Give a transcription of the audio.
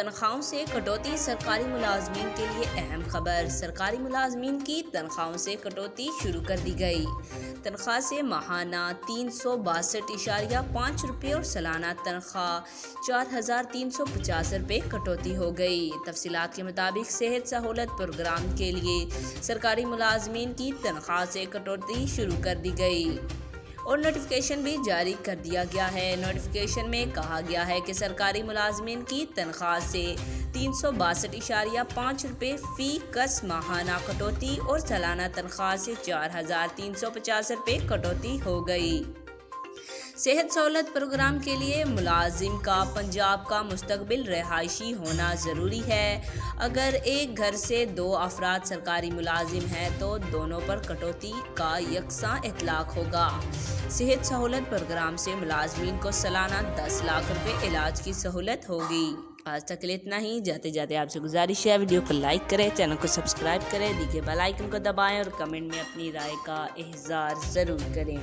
تنخواہوں سے کٹوتی سرکاری ملازمین کے لیے اہم خبر۔ سرکاری ملازمین کی تنخواہوں سے کٹوتی شروع کر دی گئی۔ تنخواہ سے ماہانہ 362.5 روپے اور سالانہ تنخواہ 4,350 روپے کٹوتی ہو گئی۔ تفصیلات کے مطابق صحت سہولت پروگرام کے لیے سرکاری ملازمین کی تنخواہ سے کٹوتی شروع کر دی گئی اور نوٹیفیکیشن بھی جاری کر دیا گیا ہے۔ نوٹیفیکیشن میں کہا گیا ہے کہ سرکاری ملازمین کی تنخواہ سے 362.5 روپے فی کس ماہانہ کٹوتی اور سالانہ تنخواہ سے 4,350 روپے کٹوتی ہو گئی۔ صحت سہولت پروگرام کے لیے ملازم کا پنجاب کا مستقبل رہائشی ہونا ضروری ہے۔ اگر ایک گھر سے 2 افراد سرکاری ملازم ہیں تو دونوں پر کٹوتی کا یکساں اطلاق ہوگا۔ صحت سہولت پروگرام سے ملازمین کو سالانہ 10 لاکھ روپے علاج کی سہولت ہوگی۔ آج تک کے لیے اتنا ہی۔ جاتے جاتے آپ سے گزارش ہے ویڈیو کو لائک کریں، چینل کو سبسکرائب کریں، دیگر بیل آئیکن کو دبائیں اور کمنٹ میں اپنی رائے کا اظہار ضرور کریں۔